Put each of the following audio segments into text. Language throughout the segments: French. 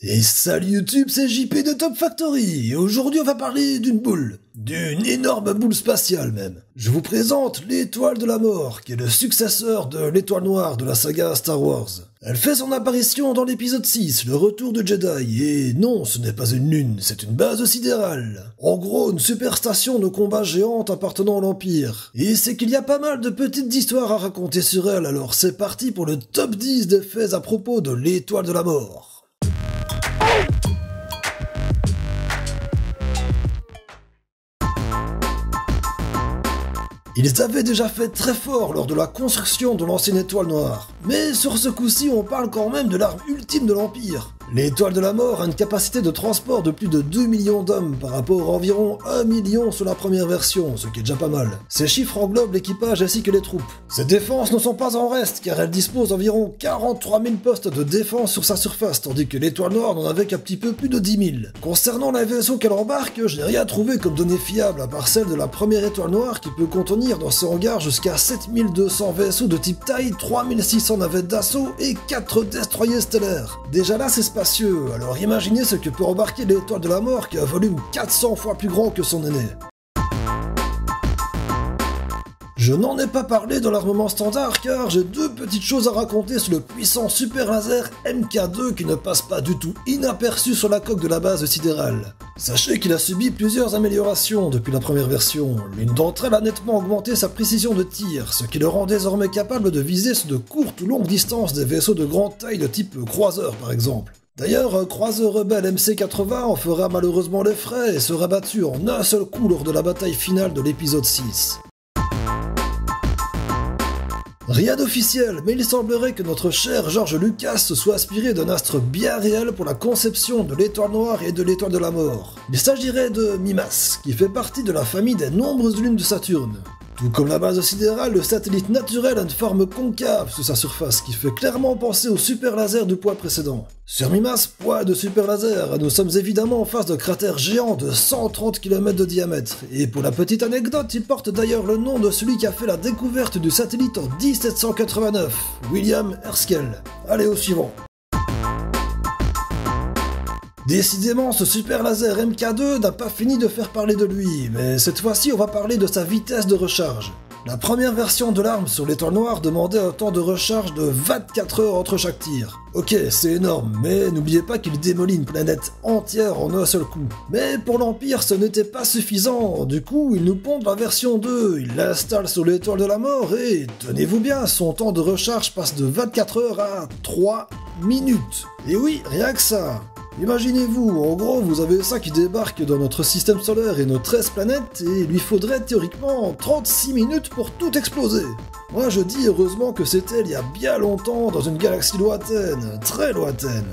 Et salut YouTube, c'est JP de Top Factory, et aujourd'hui on va parler d'une boule. D'une énorme boule spatiale même. Je vous présente l'étoile de la mort, qui est le successeur de l'étoile noire de la saga Star Wars. Elle fait son apparition dans l'épisode 6, le retour de Jedi, et non, ce n'est pas une lune, c'est une base sidérale. En gros, une superstation de combat géante appartenant à l'Empire. Et c'est qu'il y a pas mal de petites histoires à raconter sur elle, alors c'est parti pour le top 10 des faits à propos de l'étoile de la mort. Ils avaient déjà fait très fort lors de la construction de l'ancienne étoile noire. Mais sur ce coup-ci, on parle quand même de l'arme ultime de l'Empire. L'étoile de la mort a une capacité de transport de plus de 2 millions d'hommes par rapport à environ 1 million sur la première version, ce qui est déjà pas mal. Ces chiffres englobent l'équipage ainsi que les troupes. Ces défenses ne sont pas en reste car elle dispose d'environ 43 000 postes de défense sur sa surface, tandis que l'étoile noire n'en avait qu'un petit peu plus de 10 000. Concernant les vaisseaux qu'elle embarque, je n'ai rien trouvé comme données fiables à part celle de la première étoile noire qui peut contenir dans ses hangars jusqu'à 7200 vaisseaux de type taille, 3600 navettes d'assaut et 4 destroyers stellaires. Déjà là c'est spacieux, alors imaginez ce que peut embarquer l'étoile de la mort qui a un volume 400 fois plus grand que son aîné. Je n'en ai pas parlé dans l'armement standard car j'ai deux petites choses à raconter sur le puissant super laser MK2 qui ne passe pas du tout inaperçu sur la coque de la base sidérale. Sachez qu'il a subi plusieurs améliorations depuis la première version. L'une d'entre elles a nettement augmenté sa précision de tir, ce qui le rend désormais capable de viser sur de courtes ou longues distances des vaisseaux de grande taille de type croiseur par exemple. D'ailleurs, un croiseur rebelle MC-80 en fera malheureusement les frais et sera battu en un seul coup lors de la bataille finale de l'épisode 6. Rien d'officiel, mais il semblerait que notre cher George Lucas se soit inspiré d'un astre bien réel pour la conception de l'étoile noire et de l'étoile de la mort. Il s'agirait de Mimas, qui fait partie de la famille des nombreuses lunes de Saturne. Tout comme la base sidérale, le satellite naturel a une forme concave sur sa surface qui fait clairement penser au super laser du point précédent. Sur Mimas, point de super laser, nous sommes évidemment en face d'un cratère géant de 130 km de diamètre, et pour la petite anecdote, il porte d'ailleurs le nom de celui qui a fait la découverte du satellite en 1789, William Herschel. Allez au suivant. Décidément, ce super laser MK2 n'a pas fini de faire parler de lui, mais cette fois-ci on va parler de sa vitesse de recharge. La première version de l'arme sur l'étoile noire demandait un temps de recharge de 24 heures entre chaque tir. Ok, c'est énorme, mais n'oubliez pas qu'il démolit une planète entière en un seul coup. Mais pour l'Empire, ce n'était pas suffisant, du coup ils nous pondent la version 2, ils l'installent sur l'étoile de la mort et, tenez-vous bien, son temps de recharge passe de 24 heures à 3 minutes. Et oui, rien que ça. Imaginez-vous, en gros, vous avez ça qui débarque dans notre système solaire et nos 13 planètes, et il lui faudrait théoriquement 36 minutes pour tout exploser. Moi je dis heureusement que c'était il y a bien longtemps dans une galaxie lointaine, très lointaine.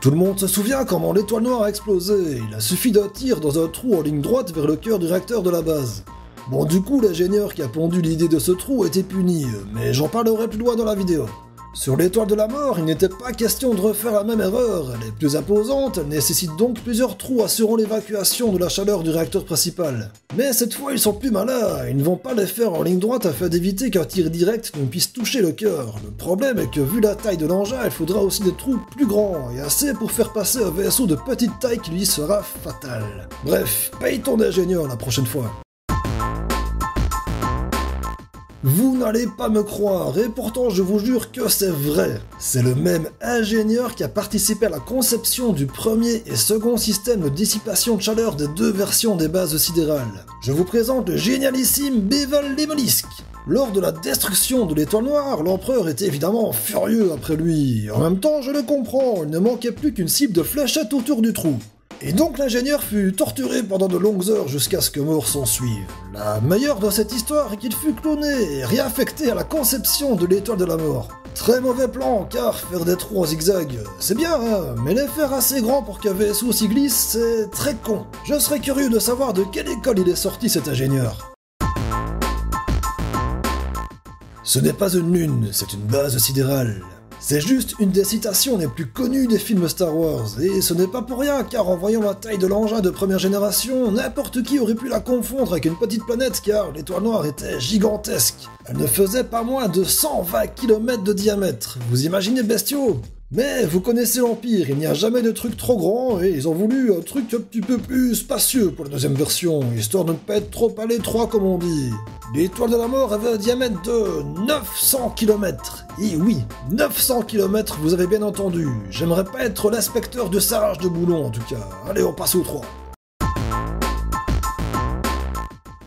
Tout le monde se souvient comment l'étoile noire a explosé, il a suffi d'un tir dans un trou en ligne droite vers le cœur du réacteur de la base. Bon du coup l'ingénieur qui a pondu l'idée de ce trou a été puni, mais j'en parlerai plus loin dans la vidéo. Sur l'étoile de la mort, il n'était pas question de refaire la même erreur, elle est plus imposante, elle nécessite donc plusieurs trous assurant l'évacuation de la chaleur du réacteur principal. Mais cette fois ils sont plus malins, ils ne vont pas les faire en ligne droite afin d'éviter qu'un tir direct ne puisse toucher le cœur. Le problème est que vu la taille de l'engin, il faudra aussi des trous plus grands, et assez pour faire passer un vaisseau de petite taille qui lui sera fatal. Bref, paye ton ingénieur la prochaine fois. Vous n'allez pas me croire, et pourtant je vous jure que c'est vrai. C'est le même ingénieur qui a participé à la conception du premier et second système de dissipation de chaleur des deux versions des bases sidérales. Je vous présente le génialissime Bevel Lemelisk. Lors de la destruction de l'étoile noire, l'empereur était évidemment furieux après lui. En même temps, je le comprends, il ne manquait plus qu'une cible de fléchettes autour du trou. Et donc l'ingénieur fut torturé pendant de longues heures jusqu'à ce que mort s'ensuive. La meilleure de cette histoire est qu'il fut cloné et réaffecté à la conception de l'étoile de la mort. Très mauvais plan, car faire des trous en zigzag, c'est bien, hein, mais les faire assez grands pour qu'un vaisseau s'y glisse, c'est très con. Je serais curieux de savoir de quelle école il est sorti cet ingénieur. Ce n'est pas une lune, c'est une base sidérale. C'est juste une des citations les plus connues des films Star Wars, et ce n'est pas pour rien, car en voyant la taille de l'engin de première génération, n'importe qui aurait pu la confondre avec une petite planète, car l'étoile noire était gigantesque. Elle ne faisait pas moins de 120 km de diamètre, vous imaginez bestiaux? Mais vous connaissez l'Empire, il n'y a jamais de truc trop grand, et ils ont voulu un truc un petit peu plus spacieux pour la deuxième version, histoire de ne pas être trop à l'étroit comme on dit. L'étoile de la mort avait un diamètre de 900 km. Et oui, 900 km, vous avez bien entendu. J'aimerais pas être l'inspecteur de serrage de boulons en tout cas. Allez, on passe au 3.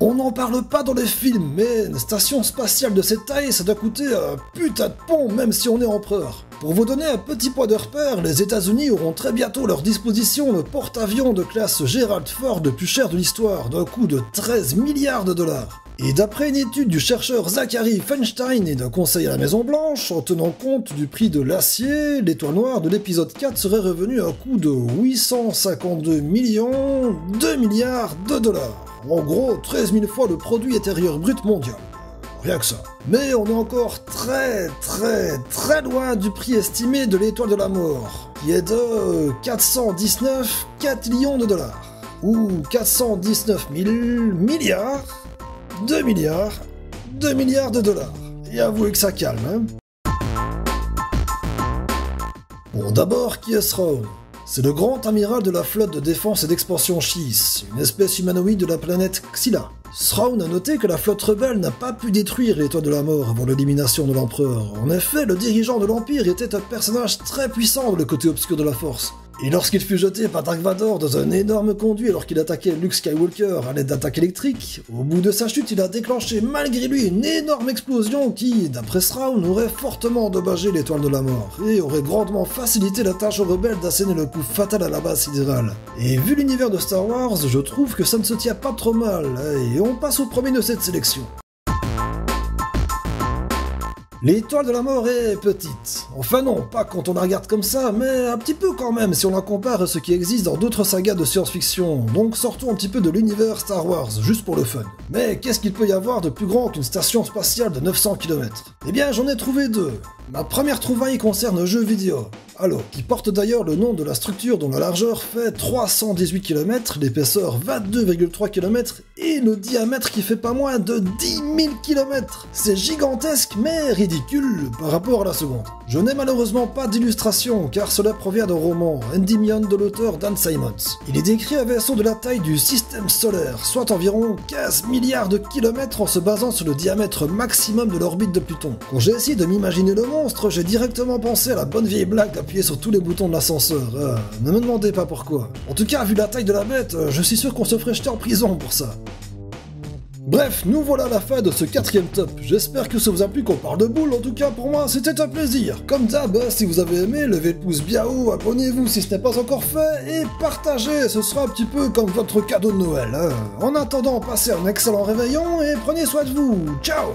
On n'en parle pas dans les films, mais une station spatiale de cette taille, ça doit coûter un putain de pont, même si on est empereur. Pour vous donner un petit point de repère, les États-Unis auront très bientôt à leur disposition le porte-avions de classe Gerald Ford le plus cher de l'histoire, d'un coût de 13 milliards de dollars. Et d'après une étude du chercheur Zachary Feinstein et d'un conseil à la Maison-Blanche, en tenant compte du prix de l'acier, l'étoile noire de l'épisode 4 serait revenue à un coût de 852 millions, 2 milliards de dollars. En gros, 13 000 fois le produit intérieur brut mondial. Rien que ça. Mais on est encore très loin du prix estimé de l'étoile de la mort, qui est de 4 millions de dollars. Ou 419 000 milliards, 2 milliards de dollars. Et avouez que ça calme, hein. Bon, d'abord, qui est Thrawn ? C'est le grand amiral de la flotte de défense et d'expansion Chiss, une espèce humanoïde de la planète Xyla. Thrawn a noté que la flotte rebelle n'a pas pu détruire l'étoile de la mort avant l'élimination de l'empereur. En effet, le dirigeant de l'Empire était un personnage très puissant dans le côté obscur de la Force. Et lorsqu'il fut jeté par Dark Vador dans un énorme conduit alors qu'il attaquait Luke Skywalker à l'aide d'attaques électriques, au bout de sa chute, il a déclenché malgré lui une énorme explosion qui, d'après Thrawn, aurait fortement endommagé l'étoile de la mort, et aurait grandement facilité la tâche aux rebelles d'asséner le coup fatal à la base sidérale. Et vu l'univers de Star Wars, je trouve que ça ne se tient pas trop mal, et on passe au premier de cette sélection. L'étoile de la mort est petite. Enfin non, pas quand on la regarde comme ça, mais un petit peu quand même si on la compare à ce qui existe dans d'autres sagas de science-fiction. Donc sortons un petit peu de l'univers Star Wars, juste pour le fun. Mais qu'est-ce qu'il peut y avoir de plus grand qu'une station spatiale de 900 km ? Eh bien j'en ai trouvé deux. Ma première trouvaille concerne un jeu vidéo, Halo, qui porte d'ailleurs le nom de la structure dont la largeur fait 318 km, l'épaisseur 22,3 km et le diamètre qui fait pas moins de 10 000 km. C'est gigantesque mais ridicule par rapport à la seconde. Je n'ai malheureusement pas d'illustration car cela provient d'un roman, Endymion de l'auteur Dan Simmons. Il est décrit un vaisseau de la taille du système solaire, soit environ 15 milliards de kilomètres en se basant sur le diamètre maximum de l'orbite de Pluton. Quand j'ai essayé de m'imaginer le monstre, j'ai directement pensé à la bonne vieille blague d'appuyer sur tous les boutons de l'ascenseur. Ne me demandez pas pourquoi. En tout cas, vu la taille de la bête, je suis sûr qu'on se ferait jeter en prison pour ça. Bref, nous voilà à la fin de ce 4ème top. J'espère que ça vous a plu qu'on parle de boules, en tout cas pour moi c'était un plaisir. Comme d'hab, si vous avez aimé, levez le pouce bien haut, abonnez-vous si ce n'est pas encore fait, et partagez, ce sera un petit peu comme votre cadeau de Noël. En attendant, passez un excellent réveillon et prenez soin de vous. Ciao!